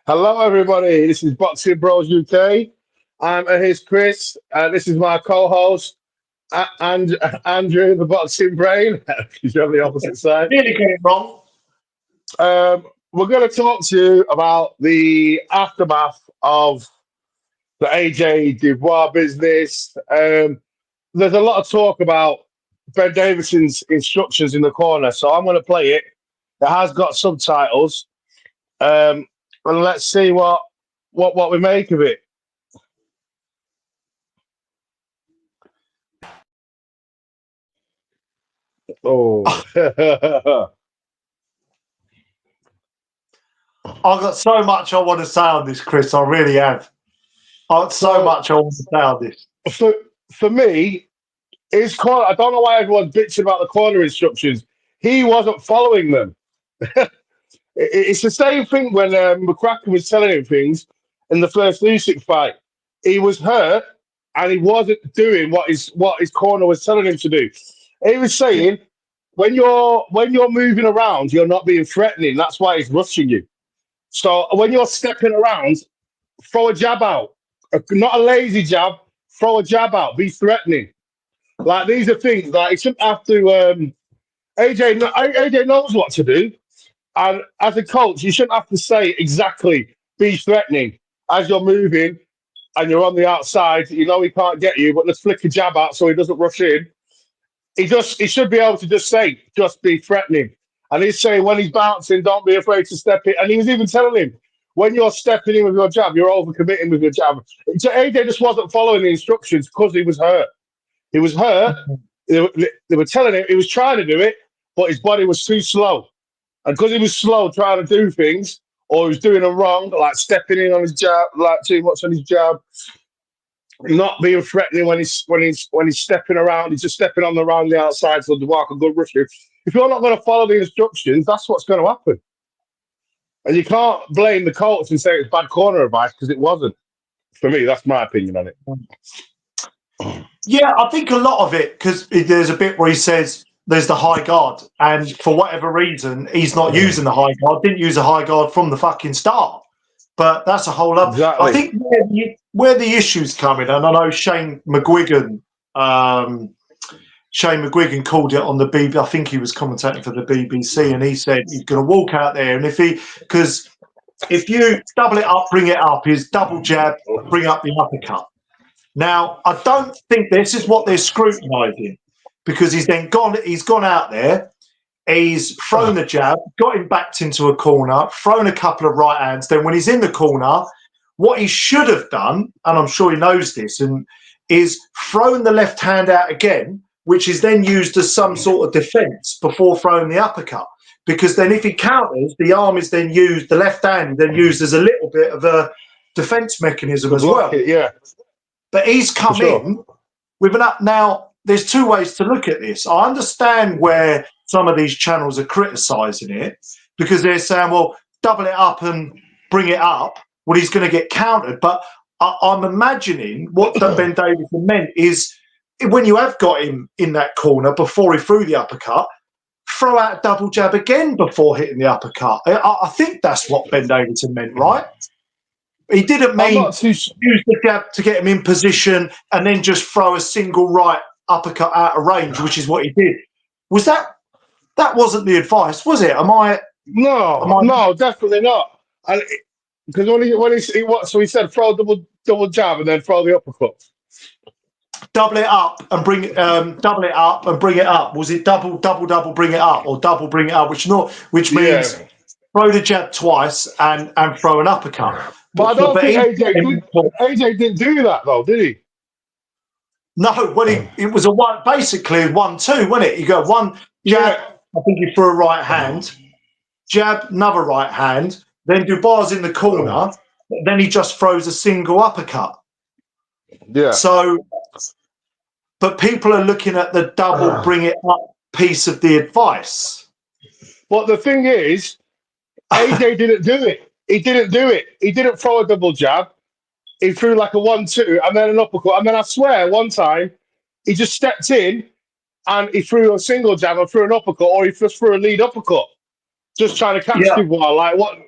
Hello, everybody. This is Boxing Bros UK. I'm here's Chris. This is my co-host, and Andrew, the Boxing Brain. He's on the opposite side. Nearly got it wrong. We're going to talk to you about the aftermath of the AJ Dubois business. There's a lot of talk about Ben Davidson's instructions in the corner, so I'm going to play it. It has got subtitles, and let's see what we make of it. Oh, I've got so much I want to say on this, Chris. I really have. I've got so much I want to say on this. for me, his corner. I don't know why everyone's bitching about the corner instructions. He wasn't following them. It's the same thing when McCracken was telling him things in the first Usyk fight. He was hurt and he wasn't doing what his corner was telling him to do. He was saying when you're moving around, you're not being threatening. That's why he's rushing you. So when you're stepping around, throw a jab out. Not a lazy jab. Throw a jab out. Be threatening. Like these are things like he shouldn't have to. AJ knows what to do, and as a coach, you shouldn't have to say exactly be threatening as you're moving and you're on the outside. You know he can't get you, but let's flick a jab out so he doesn't rush in. He should be able to just say just be threatening. And he's saying when he's bouncing, don't be afraid to step in. And he was even telling him when you're stepping in with your jab, you're overcommitting with your jab. So AJ just wasn't following the instructions because he was hurt. He was hurt. They were telling him he was trying to do it, but his body was too slow. And because he was slow trying to do things, or he was doing them wrong, like stepping in on his jab, like too much on his jab, not being threatening when he's stepping around, he's just stepping around the outside so the walk can go rush you. If you're not going to follow the instructions, that's what's going to happen. And you can't blame the coach and say it's bad corner advice because it wasn't. For me, that's my opinion on it. Yeah, I think a lot of it, because there's a bit where he says there's the high guard, and for whatever reason, he's not using the high guard, didn't use a high guard from the fucking start. But that's a whole other. Exactly. I think where the issue's coming, and I know Shane McGuigan called it on the BBC. I think he was commentating for the BBC, and he said he's going to walk out there, and because if you double it up, bring it up, is double jab, bring up the uppercut. Now, I don't think this is what they're scrutinising, because he's gone out there, he's thrown the jab, got him backed into a corner, thrown a couple of right hands. Then when he's in the corner, what he should have done, and I'm sure he knows this, and is thrown the left hand out again, which is then used as some sort of defence before throwing the uppercut. Because then if he counters, the arm is then used, the left hand is then used as a little bit of a defence mechanism as well. Yeah. But he's come in with an up. Now, there's two ways to look at this. I understand where some of these channels are criticising it, because they're saying, well, double it up and bring it up. Well, he's going to get countered. But I'm imagining what Ben Davison meant is when you have got him in that corner before he threw the uppercut, throw out a double jab again before hitting the uppercut. I think that's what Ben Davison meant, right? He didn't mean use the jab to get him in position and then just throw a single right uppercut out of range, which is what he did. Was that wasn't the advice, was it? No, definitely not. Because he said throw double jab and then throw the uppercut. Double it up and bring it up. Was it double bring it up, or double bring it up, which means throw the jab twice and throw an uppercut. But I don't think AJ didn't do that though, did he? No, well, it was basically 1-2, wasn't it? You go one jab, I think he threw a right hand, jab, another right hand, then Dubois in the corner, then he just throws a single uppercut. Yeah. So, but people are looking at the double bring it up piece of the advice. But the thing is, AJ didn't do it. He didn't do it. He didn't throw a double jab. he threw like a 1-2 and then an uppercut. And then I swear one time he just stepped in and he threw a single jab and threw an uppercut, or he just threw a lead uppercut, just trying to catch Yeah. Dubois. Like what?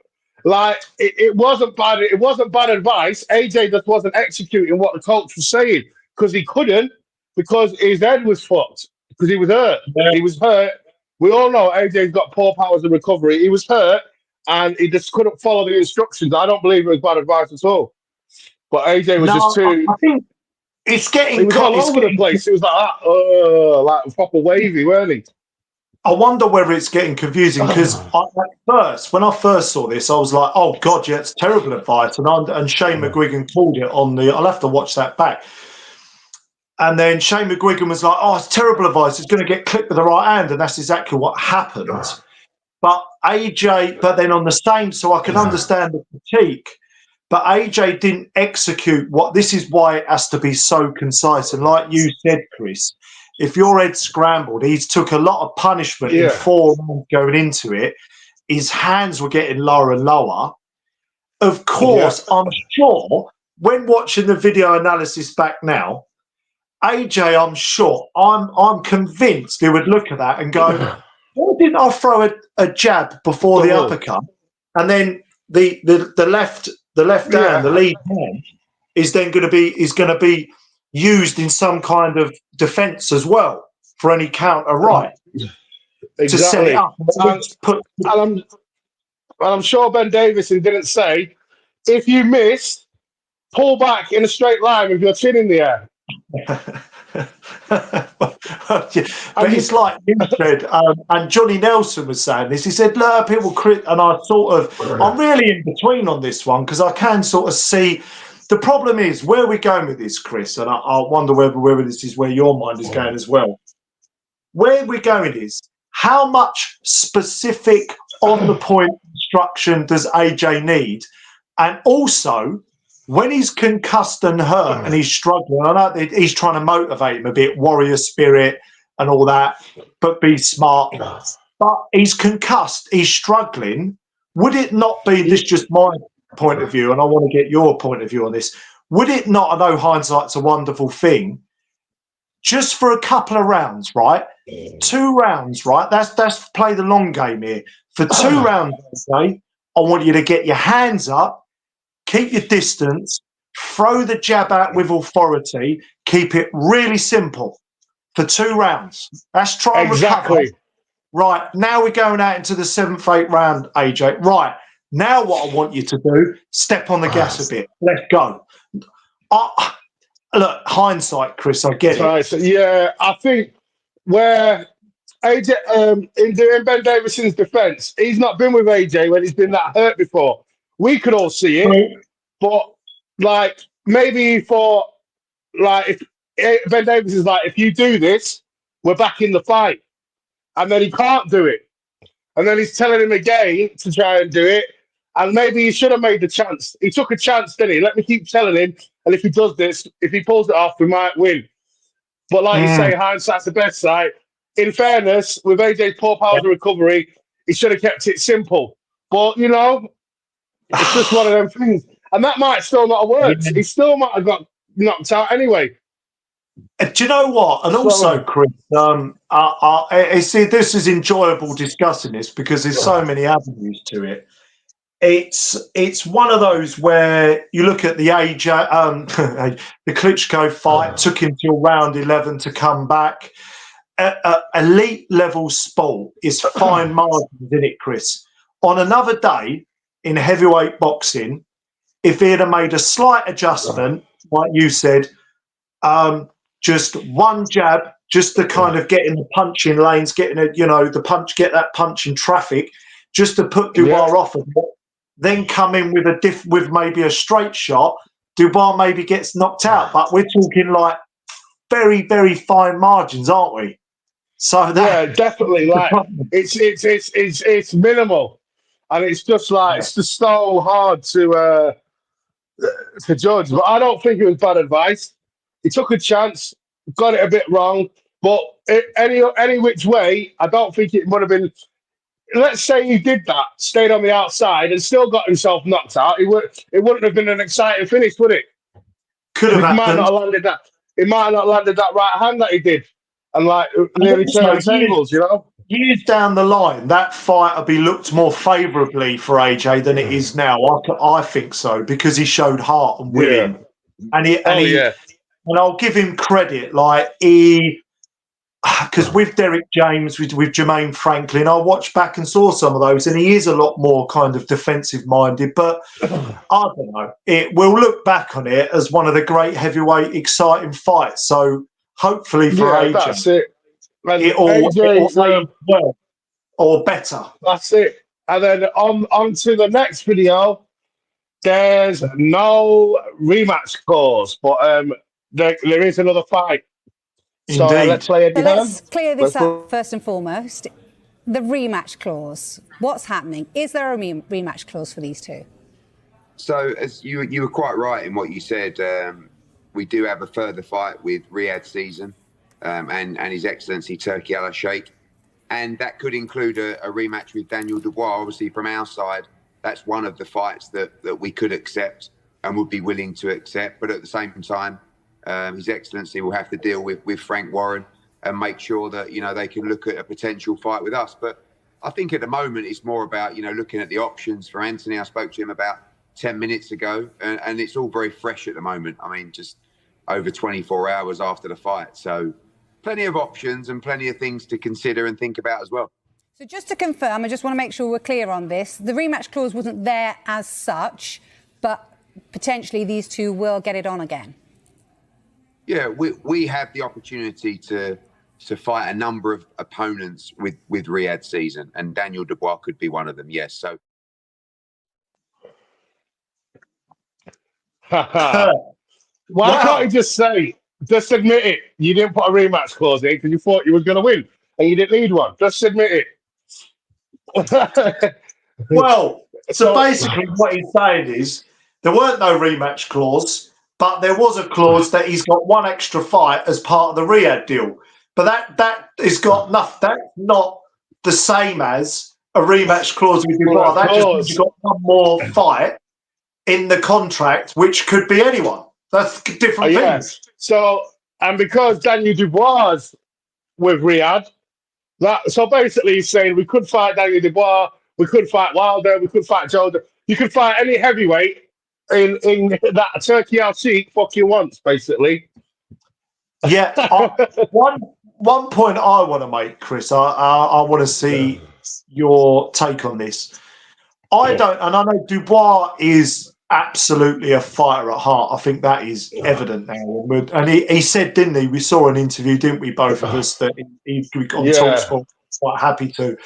Like it wasn't bad. It wasn't bad advice. AJ just wasn't executing what the coach was saying because he couldn't, because his head was fucked, because he was hurt. Yeah. He was hurt. We all know AJ's got poor powers of recovery. He was hurt and he just couldn't follow the instructions. I don't believe it was bad advice at all. But AJ was just No, too. I think it's He getting. was all It's over the getting. place. It was like that, like proper wavy, weren't he? I wonder whether it's getting confusing because when I first saw this, I was like, "Oh God, yeah, it's terrible advice." And Shane McGuigan called it on the. I'll have to watch that back. And then Shane McGuigan was like, "Oh, it's terrible advice. It's going to get clipped with the right hand," and that's exactly what happened. But AJ, but then on the same, so I can understand the critique. But AJ didn't execute what. This is why it has to be so concise. And like you said, Chris, if your head scrambled, he's took a lot of punishment in Yeah. 4 rounds going into it. His hands were getting lower and lower. Of course, I'm sure when watching the video analysis back now, AJ, I'm convinced he would look at that and go, "Why didn't I throw a jab before the uppercut?" And then the left hand, the lead hand, is then going to be used in some kind of defence as well for any counter right to set it Exactly. up. And I'm sure Ben Davison didn't say, if you miss, pull back in a straight line with your chin in the air. But it's like you said, and Johnny Nelson was saying this. He said, "Look, people crit," and I'm really in between on this one because I can sort of see. The problem is where we're going with this, Chris, and I wonder whether this is where your mind is going as well. Where we're going is how much specific on the point instruction does AJ need, and also when he's concussed and hurt and he's struggling. I know that he's trying to motivate him a bit, warrior spirit and all that, but be smart. But he's concussed, he's struggling. Would it not be, this is just my point of view, and I want to get your point of view on this, would it not, I know hindsight's a wonderful thing, just for a couple of rounds, right? 2 rounds, right? That's play the long game here. For 2 rounds, okay, I want you to get your hands up, keep your distance, throw the jab out with authority, keep it really simple for 2 rounds. That's try and recover. Right, now we're going out into the 7th, 8th round, AJ. Right, now what I want you to do, step on the gas a bit. Let's go. Look, hindsight, Chris, I get it. So, yeah, I think where AJ, in Ben Davison's defence, he's not been with AJ when he's been that hurt before. We could all see it, but like maybe for like if Ben Davis is like, if you do this, we're back in the fight, and then he can't do it, and then he's telling him again to try and do it, and maybe he should have made the chance. He took a chance, didn't he? Let me keep telling him, and if he does this, if he pulls it off, we might win. But like you say, hindsight's the best side. In fairness, with AJ's poor powers of recovery, he should have kept it simple. But you know, it's just one of them things, and that might still not have worked. He still might have got knocked out anyway. Do you know what? And also, Chris, see, this is enjoyable discussing this because there's so many avenues to it. It's one of those where you look at the AJ, the Klitschko fight took him till round 11 to come back. Elite level sport is fine margins, isn't it, Chris? On another day in heavyweight boxing, if he had made a slight adjustment, like you said, just one jab, just to kind of get in the punching lanes, getting a, get that punch in traffic, just to put Dubois off of it, then come in with maybe a straight shot, Dubois maybe gets knocked out. But we're talking like very, very fine margins, aren't we? So yeah, definitely. Like it's minimal, and it's just like it's just so hard to judge. But I don't think it was bad advice. He took a chance, got it a bit wrong, but any which way, I don't think it would have been. Let's say he did that, stayed on the outside, and still got himself knocked out. It wouldn't have been an exciting finish, would it? could have He might not happened. have landed that. He might not have landed that right hand that he did, and like And nearly also, turned tables. You know. years down the line, that fight will be looked more favourably for AJ than it is now. I think so, because he showed heart and Yeah. willing, and he and Oh he yeah. and I'll give him credit. Like he, because with Derek James, with Jermaine Franklin, I watched back and saw some of those, and he is a lot more kind of defensive minded. But I don't know. We'll look back on it as one of the great heavyweight exciting fights. So hopefully for Yeah, AJ, that's it. And it'll AJ's, age well or better. that's it. And then on to the next video. There's no rematch clause, but there is another fight. So let's Indeed. play Eddie So Hearn. let's clear this Let's play. up first and foremost. The rematch clause. What's happening? Is there a rematch clause for these two? So, as you were quite right in what you said, we do have a further fight with Riyadh Season and His Excellency Turki Al Sheikh, and that could include a rematch with Daniel Dubois. Obviously, from our side, that's one of the fights that we could accept and would be willing to accept. But at the same time, His Excellency will have to deal with Frank Warren and make sure that they can look at a potential fight with us. But I think at the moment it's more about looking at the options for Anthony. I spoke to him about 10 minutes ago, and it's all very fresh at the moment. I mean, just over 24 hours after the fight. So plenty of options and plenty of things to consider and think about as well. So just to confirm, I just want to make sure we're clear on this. The rematch clause wasn't there as such, but potentially these two will get it on again. Yeah, we have the opportunity to fight a number of opponents with Riyadh Season, and Daniel Dubois could be one of them. Yes, so. Why can't you just admit it? You didn't put a rematch clause in because you thought you was going to win and you didn't need one. Just admit it. Well, so So, basically what he's saying is there weren't no rematch clause, but there was a clause that he's got one extra fight as part of the Riyadh deal. But that has got nothing. That's not the same as a rematch clause with Dubois. That just means you've got one more fight in the contract, which could be anyone. That's different yeah. things. So, and because Daniel Dubois with Riyadh, so basically he's saying we could fight Daniel Dubois, we could fight Wilder, we could fight Jordan. You could fight any heavyweight in that Turkey Al Sheikh fucking wants, basically. Yeah. One point I want to make, Chris, I want to see your take on this. I don't, and I know Dubois is absolutely a fighter at heart. I think that is evident now. And he said, didn't he? We saw an interview, didn't we, both of us, that he on Yeah. TalkSport, quite happy to.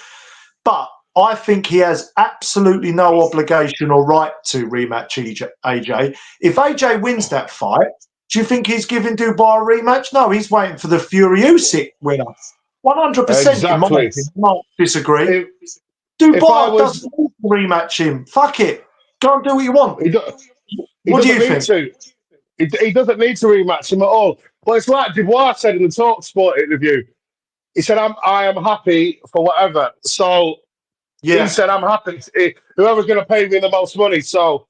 But I think he has absolutely no obligation or right to rematch AJ. If AJ wins that fight, do you think he's giving Dubois a rematch? No, he's waiting for the Fury Usyk winner. 100% in my Exactly. opinion. I might disagree. If, if I Dubois was, doesn't need to rematch him. Fuck it. Go and do what you want. he, do, he What do doesn't you need think? to. He doesn't need to rematch him at all. But it's like Dubois said in the TalkSport interview. He said, I am happy for whatever. So he Yeah. said, I'm happy. Whoever's going to pay me the most money. So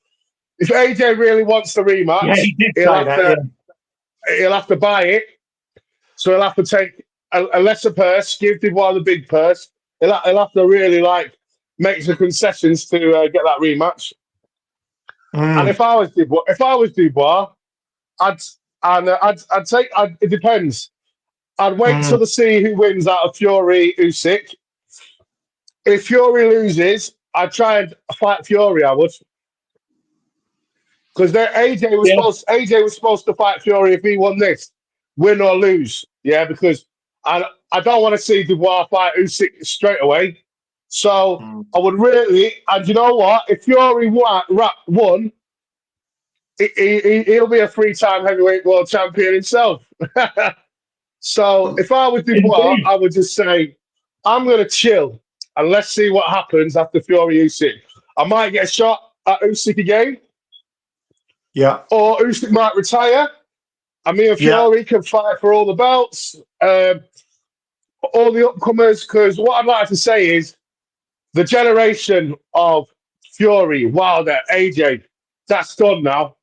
if AJ really wants the Yeah, rematch, he did say that, yeah. he'll have to buy it. So he'll have to take a lesser purse, give Dubois the big purse. He'll have to really make some concessions to get that rematch. And if I was Dubois, I'd it depends. I'd wait till to see who wins out of Fury Usyk. If Fury loses, I'd try and fight Fury. I would, because Yeah. AJ was supposed to fight Fury if he won this, win or lose. Yeah, because I don't want to see Dubois fight Usyk straight away. So I would really, and you know what? If Fury won, he'll be a three-time heavyweight world champion himself. So if I was Dubois, Indeed. I would just say, I'm going to chill and let's see what happens after Fury Usyk. I might get a shot at Usyk again, Yeah. or Usyk might retire. And me and Yeah. Fury can fight for all the belts, all the upcomers. Because what I'd like to say is the generation of Fury, Wilder, AJ, that's done now.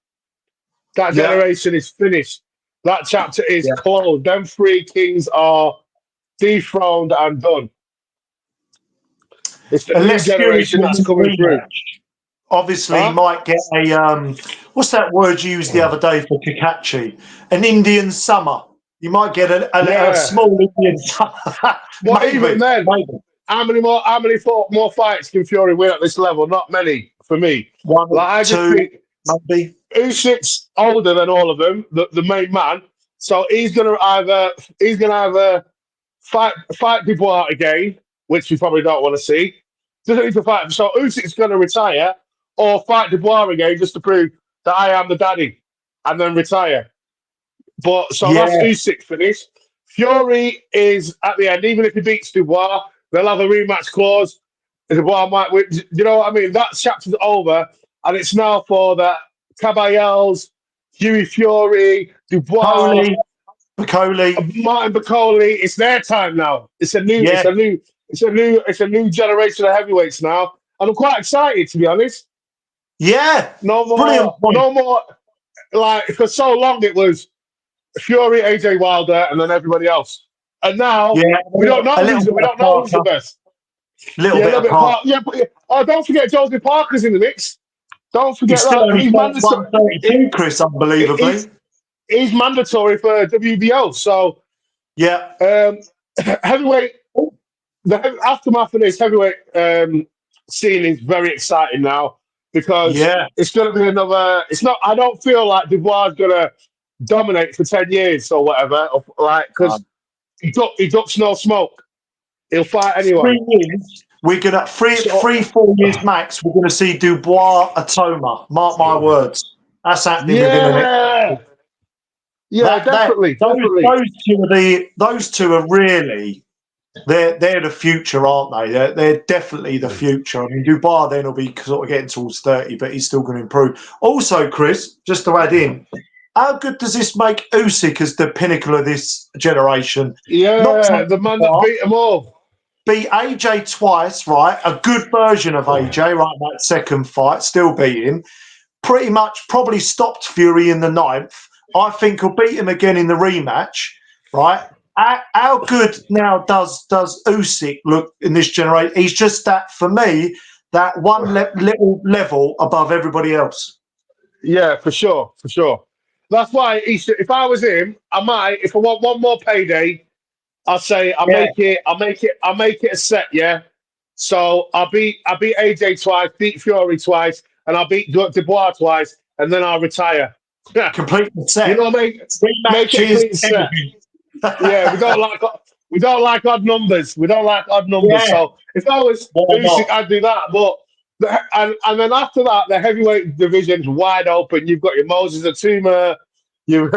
That generation is finished. That chapter is closed. Them three kings are dethroned and done. It's the new Unless Fury generation that's wins a coming through. rematch, obviously Huh? might get a what's that word you used the other day for Kakachi? An Indian summer. You might get a Yeah. small Indian summer. But even then, maybe. how many more fights can Fury win at this level? Not many for me. One, Like I just two, think maybe. Usyk's older than all of them, the main man. So he's gonna either fight Dubois again, which we probably don't want to see. Doesn't need to fight. So Usyk's gonna retire or fight Dubois again just to prove that I am the daddy, and then retire. But so Yeah, that's Usyk finished. Fury is at the end. Even if he beats Dubois, they'll have a rematch clause. Dubois might win. You know what I mean? That chapter's over, and it's now for the Caballeros, Hughie Fury, Dubois, Coley, Bacoli. Martin Bacoli. It's their time now. Yeah, It's a new generation of heavyweights now, and I'm quite excited to be honest. yeah. No Brilliant more, point. no more. Like for so long, it was Fury, AJ Wilder, and then everybody else. And now Yeah, we don't a know little who's bit the of best. Yeah, a Parker. little bit part. Yeah, but oh, don't forget Joseph Parker's in the mix. Don't He's forget still that only he's mandatory. 132, Chris, He's, unbelievably. he's mandatory for WBO. So Yeah. heavyweight, the aftermath of this heavyweight scene is very exciting now because Yeah. it's going to be another. It's not. I don't feel like Dubois is going to dominate for 10 years or whatever. Like because he ducks no smoke. He'll fight anyone. 3 years. We're gonna So 4 years max. We're gonna see Dubois Atoma. Mark my words. That's happening within the next. yeah, yeah, That definitely, definitely. those two are really they're the future, aren't they? They're definitely the future. I mean, Dubois then will be sort of getting towards 30, but he's still going to improve. Also, Chris, just to add in, how good does this make Usyk as the pinnacle of this generation? Not Yeah, take the man that Dubois, beat them all. beat AJ twice, right? A good version of AJ, right? That second fight, still beat him. Pretty much probably stopped Fury in the ninth. I think he'll beat him again in the rematch, right? How good now does Usyk look in this generation? He's just that, for me, that one little level above everybody else. Yeah, for sure, for sure. That's why if I was him, I might. If I want one more payday, I'll say Yeah, I'll make it a set. Yeah. So I beat AJ twice, beat Fury twice, and I'll beat Dubois twice, and then I'll retire. completely You set. know, make it a Rematches, clean set. everything. Yeah, we don't like odd numbers. We don't like odd numbers. Yeah, So if I was why Usyk, not? I'd do that. But and then after that, the heavyweight division's wide open. You've got your Moses Atuma, you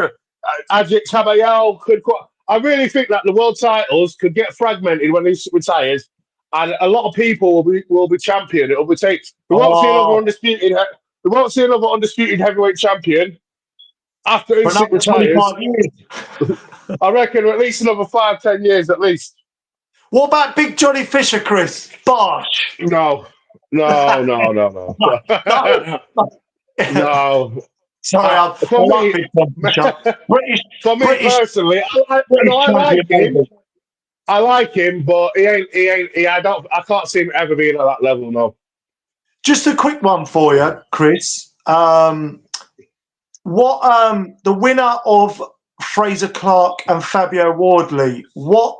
Ajit Tabayel could. I really think that the world titles could get fragmented when he retires, and a lot of people will be champion. It'll be take. We won't see another Oh, undisputed. We won't see another undisputed heavyweight champion after for Usyk another 25 retires. years. I reckon at least another 5, 10 years at least. What about Big Johnny Fisher, Chris? Bosh. No, no, no, no, No. no, no. Sorry, I For love me, Big Johnny Fisher. British, for me British, personally, British I champion. like him. I like him, but he ain't. I can't see him ever being at that level. No. Just a quick one for you, Chris. The winner of Fraser Clark and Fabio Wardley, what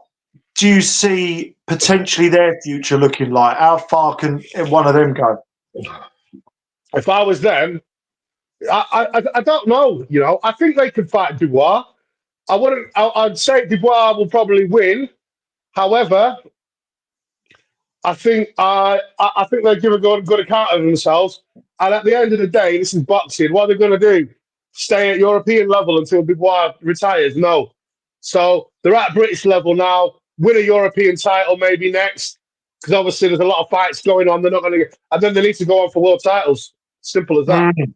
do you see potentially their future looking like? How far can one of them go? If I was them, I don't know. You know, I think they could fight Dubois. I wouldn't. I'd say Dubois will probably win. However, I think they give a good account of themselves. And at the end of the day, this is boxing. What are they going to do? Stay at European level until Dubois retires? No. So they're at British level now. Win a European title maybe next, because obviously there's a lot of fights going on. They're not going to get, and then they need to go on for world titles. Simple as that. Mm.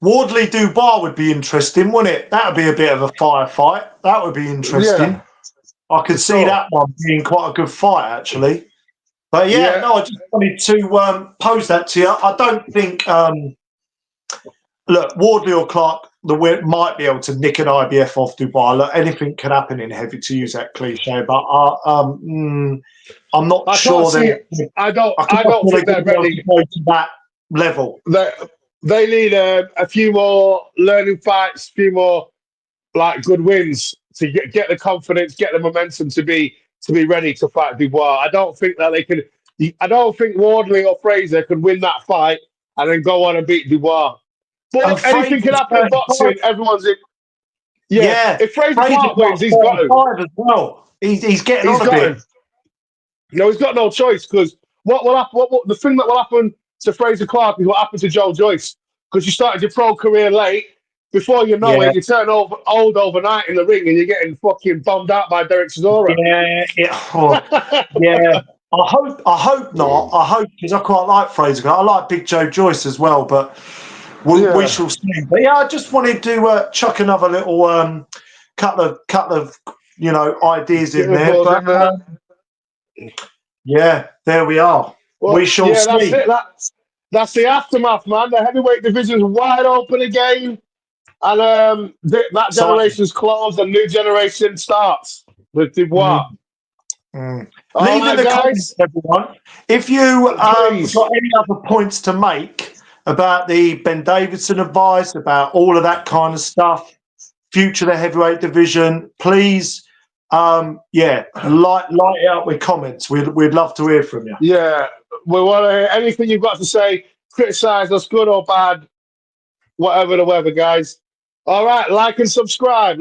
Wardley Dubois would be interesting, wouldn't it? That would be a bit of a firefight. That would be Yeah, interesting. I for could see sure. that one being quite a good fight, actually. But yeah, Yeah, no, I just wanted to pose that to you. I don't think, look, Wardley or Clark, that we might be able to nick an IBF off Dubois. Look, anything can happen in heavy, to use that cliche, but I'm not I sure can't see that it. I don't think they're they're going to ready. go to that level. They need a few more learning fights, a few more like good wins to get the confidence, get the momentum to be ready to fight Dubois. I don't think that they can. I don't think Wardley or Fraser could win that fight and then go on and beat Dubois. And But anything can Fraser's happen in 35. boxing. Everyone's in. Yeah, Yeah, if Fraser Fraser's Clark wins, like he's got to. 35 as well. He's getting He's on a got bit. to. No, he's got no choice because what will happen? The thing that will happen to Fraser Clark is what happened to Joe Joyce because you started your pro career late. Before you know Yeah. it, you turn old overnight in the ring and you're getting fucking bombed out by Derek Chisora. Yeah. I hope not. I hope, because I quite like Fraser. I like Big Joe Joyce as well, but we shall see. But yeah, I just wanted to chuck another little couple of ideas in there. But yeah, there we are. Well, we shall see. That's it. That's the aftermath, man. The heavyweight division's wide open again, and that generation's closed. A new generation starts with Dubois. Leave All in the guys. comments, everyone, if you got any other points to make about the Ben Davidson advice, about all of that kind of stuff, future of the heavyweight division, please, light it up with comments. We'd love to hear from you. Yeah, we want to hear anything you've got to say. Criticize us, good or bad, whatever the weather, guys. All right, like and subscribe.